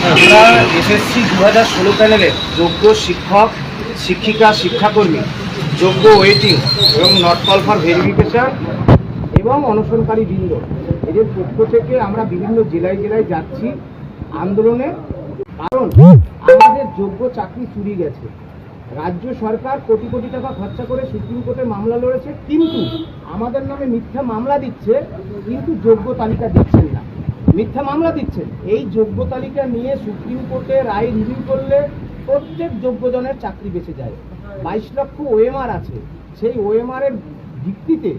আমরা এসএসসি 2016 প্যানেলে যোগ্য শিক্ষক, শিক্ষিকা, শিক্ষাকর্মী, যোগ্য ওয়েটিং এবং নট কল ফর ভেরিফিকেশন এবং অনশনকারী বৃন্দ এদের পক্ষ থেকে আমরা বিভিন্ন জেলায় জেলায় যাচ্ছি আন্দোলনে। কারণ আমাদের যোগ্য চাকরি চুরি গেছে। রাজ্য সরকার কোটি কোটি টাকা খরচা করে সুপ্রিম কোর্টে মামলা লড়েছে, কিন্তু আমাদের নামে মিথ্যা মামলা দিচ্ছে, কিন্তু যোগ্য তালিকা দিচ্ছেন না, মিথ্যা মামলা দিচ্ছেন। এই যোগ্য তালিকা নিয়ে সুপ্রিম কোর্টে রায় রিভিউ করলে প্রত্যেক যোগ্যজনের চাকরি বেঁচে যায়। 22 লক্ষ ওএমআর আছে, সেই ওএমআর এর ভিত্তিতে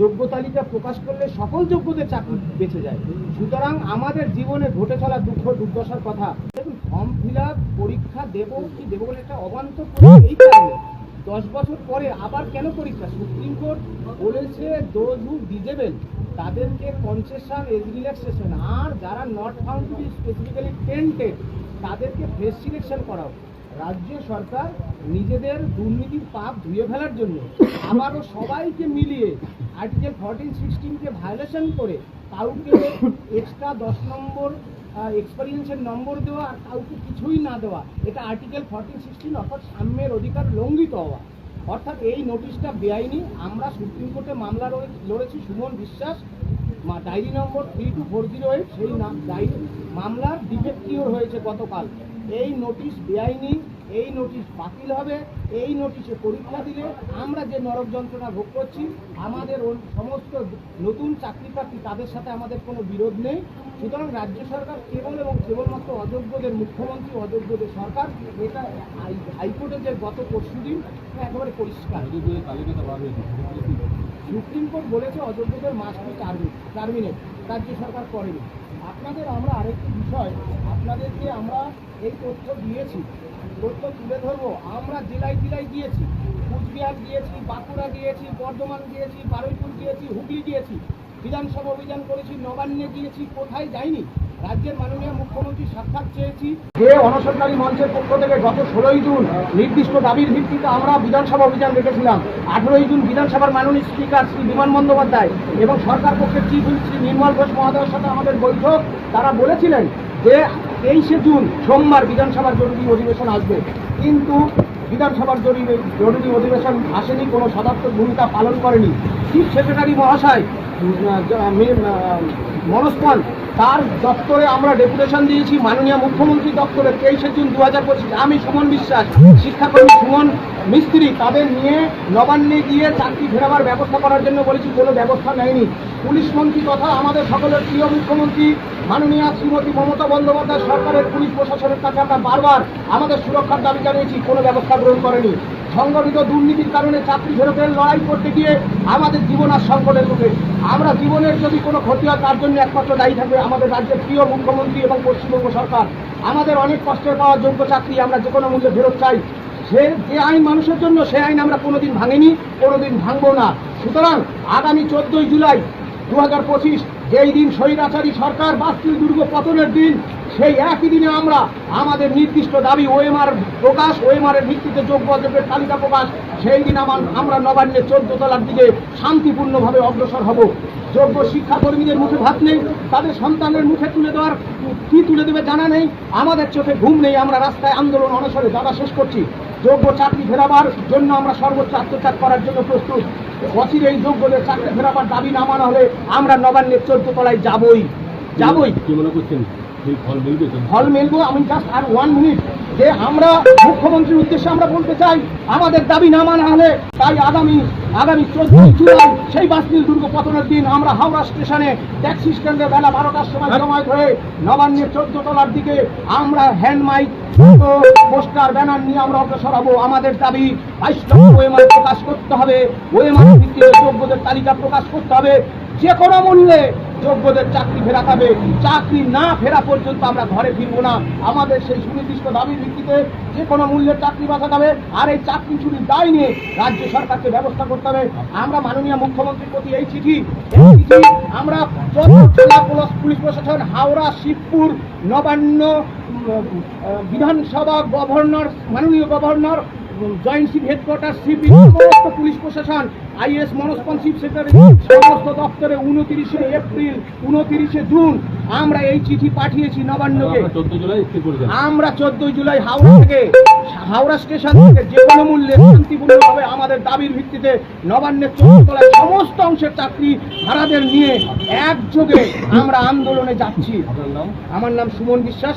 যোগ্য তালিকা প্রকাশ করলে সকল যোগ্যদের চাকরি বেঁচে যায়। সুতরাং আমাদের জীবনে ঘটে চলা দুঃখ দুর্দশার কথা, দেখুন, ফর্ম ফিল আপ পরীক্ষা দেবো কি দেবো বলে একটা অবান্তর এই কারণে 10 বছর পরে আবার কেন পরীক্ষা? সুপ্রিম কোর্ট বলেছে দোজ হু ডিজেবল তাদেরকে কনসেশন, এজ রিল্যাক্সেশন, আর যারা not found to be specifically tainted তাদেরকে ফ্রেশ সিলেকশন করাও। রাজ্য সরকার নিজেদের দুর্নীতির পাপ ধুয়ে ফেলার জন্য আবারও সবাইকে মিলিয়ে আর্টিকেল 14-16কে ভায়োলেশন করে কাউকে এক্সট্রা 10 নম্বর এক্সপেরিয়েন্সের নম্বর দেওয়া আর কাউকে কিছুই না দেওয়া, এটা আর্টিকেল 14-16 অর্থাৎ সাম্যের অধিকার লঙ্ঘিত হওয়া। অর্থাৎ এই নোটিশটা বেআইনি। আমরা সুপ্রিম কোর্টে মামলা লড়েছি, সুমন বিশ্বাস ডায়েরি নম্বর 32408, সেই ডায়েরি মামলার ডিফেক্টিওর হয়েছে গতকাল। এই নোটিশ বেআইনি, এই নোটিশ বাতিল হবে। এই নোটিশে পরীক্ষা দিলে আমরা যে নরক যন্ত্রণা ভোগ করছি, আমাদের সমস্ত নতুন চাকরি প্রার্থী তাদের সাথে আমাদের কোনো বিরোধ নেই। সুতরাং রাজ্য সরকার কেবল এবং কেবলমাত্র অযোগ্যদের মুখ্যমন্ত্রী, অযোগ্যদের সরকার, এটা হাইকোর্টের যে গত পরশুদিন একেবারে পরিষ্কার। সুপ্রিম কোর্ট বলেছে অযোগ্যদের মাস্ট বি টার্মিনেট, রাজ্য সরকার করেনি। আপনাদের আমরা আরেকটি বিষয়, আপনাদেরকে আমরা এই তথ্য দিয়েছি, তথ্য তুলে ধরবো। আমরা জেলায় জেলায় গিয়েছি, কুচবিহার গিয়েছি, বাঁকুড়া গিয়েছি, বর্ধমান গিয়েছি, বারুইপুর গিয়েছি, হুগলি গিয়েছি, বিধানসভা অভিযান করেছি, নবান্নে গিয়েছি, কোথায় যাইনি? রাজ্যের মাননীয় মুখ্যমন্ত্রী সাক্ষাৎ চেয়েছি। যে অনশনকারী মঞ্চের পক্ষ থেকে গত 16ই জুন নির্দিষ্ট দাবির ভিত্তিতে আমরা বিধানসভা অভিযান রেখেছিলাম। 18ই জুন বিধানসভার মাননীয় স্পিকার শ্রী বিমান বন্দ্যোপাধ্যায় এবং সরকার পক্ষের চিফ হুইপ শ্রী নির্মল ঘোষ মহোদয়ের সাথে আমাদের বৈঠক। তারা বলেছিলেন যে 23শে জুন সোমবার বিধানসভার জরুরি অধিবেশন আসবে, কিন্তু বিধানসভার জরুরি অধিবেশন আসেনি, কোনো সদার্থক ভূমিকা পালন করেনি। চিফ সেক্রেটারি মহাশয় মনোজ পাল, তার দপ্তরে আমরা ডেপুটেশন দিয়েছি মাননীয় মুখ্যমন্ত্রী দপ্তরে 23শে জুন 2025। আমি সুমন বিশ্বাস, শিক্ষাকর্মী সুমন মিস্ত্রি, তাদের নিয়ে নবান্নে গিয়ে চাকরি ফেরাবার ব্যবস্থা করার জন্য বলেছি, কোনো ব্যবস্থা নেয়নি। পুলিশ মন্ত্রী তথা আমাদের সকলের প্রিয় মুখ্যমন্ত্রী মাননীয় শ্রীমতী মমতা বন্দ্যোপাধ্যায় সরকারের পুলিশ প্রশাসনের কাছে আমরা বারবার আমাদের সুরক্ষার দাবি জানিয়েছি, কোনো ব্যবস্থা গ্রহণ করেনি। সংগঠিত দুর্নীতির কারণে চাকরি ফেরতের লড়াই করতে গিয়ে আমাদের জীবন আর সংকটের মুখে। আমরা জীবনের যদি কোনো ক্ষতি হয় তার জন্য একমাত্র দায়ী থাকবে আমাদের রাজ্যের প্রিয় মুখ্যমন্ত্রী এবং পশ্চিমবঙ্গ সরকার। আমাদের অনেক কষ্টের পাওয়া যোগ্য চাকরি আমরা যে কোনো মূল্যে ফেরত চাই। যে আইন মানুষের জন্য, সে আইন আমরা কোনোদিন ভাঙিনি, কোনোদিন ভাঙবো না। সুতরাং আগামী 14ই জুলাই 2025, যেই দিন স্বৈরাচারী সরকার বাস্তিল দুর্গ পতনের দিন, সেই একই দিনে আমরা আমাদের নির্দিষ্ট দাবি ওএমআর প্রকাশ, ওএমআর এর ভিত্তিতে যোগ্য অযোগ্যের তালিকা প্রকাশ, সেই দিন আমরা নবান্নে 14 তলার দিকে শান্তিপূর্ণভাবে অগ্রসর হব। যোগ্য শিক্ষাকর্মীদের মুখে ভাত নেই, তাদের সন্তানের মুখে তুলে দেওয়ার কি তুলে দেবে জানা নেই, আমাদের চোখে ঘুম নেই। আমরা রাস্তায় আন্দোলন অনশনে দাদা শেষ করছি। যোগ্য চাকরি ফেরাবার জন্য আমরা সর্বোচ্চ আত্মত্যাগ করার জন্য প্রস্তুত। অচিরেই যোগ্যদের চাকরি ফেরাবার দাবি না মানা হলে আমরা নবান্নের 14 তলায় যাবই। কি মনে করছেন ফল মিলবো? আমি জাস্ট আর 1 মিনিট, যে আমরা মুখ্যমন্ত্রীর উদ্দেশ্যে আমরা বলতে চাই, আমাদের দাবি না মানা হলে তাই আগামী 14ই জুলাই সেই বাস্তিল দুর্গ পতনের দিন আমরা হাওড়া স্টেশনে ট্যাক্সি স্ট্যান্ডে বেলা 12টার সময় জমায়েত হয়ে নবান্নের 14 তলার দিকে আমরা হ্যান্ড মাইক, পোস্টার, ব্যানার নিয়ে আমরা অগ্রসর হব। আমাদের দাবি 22 লক্ষ ওএমআর প্রকাশ করতে হবে, ওএমআর ভিত্তিতে যোগ্যদের তালিকা প্রকাশ করতে হবে, যে কোনো মূল্যে যোগ্যদের চাকরি ফেরাতে হবে। চাকরি না ফেরা পর্যন্ত আমরা ঘরে ফিরবো না। আমাদের সেই সুনির্দিষ্ট দাবির ভিত্তিতে যে কোনো মূল্যের চাকরি বাঁচাতে হবে, আর এই চাকরি চুরির দায় নিয়ে রাজ্য সরকারকে ব্যবস্থা করতে হবে। আমরা মাননীয় মুখ্যমন্ত্রীর প্রতি এই চিঠি আমরা জেলা পুলিশ প্রশাসন, হাওড়া, শিবপুর, নবান্ন, বিধানসভা, গভর্নর, মাননীয় governor, joint chief headquarter, CP, সমস্ত পুলিশ প্রশাসন আইএস মনস্পনশিপ সেক্রেটারি সমস্ত দপ্তরে 29শে এপ্রিল 29শে জুন আমরা এই চিঠি পাঠিয়েছি নবান্নকে। আমরা 14 জুলাই হাওড়া স্টেশন থেকে যে কোনো মূল্যে শান্তিপূর্ণভাবে আমাদের দাবির ভিত্তিতে নবান্নের 14 তলায় সমস্ত অংশের চাকরি হারাদের নিয়ে একযোগে আমরা আন্দোলনে যাচ্ছি। আমার নাম সুমন বিশ্বাস।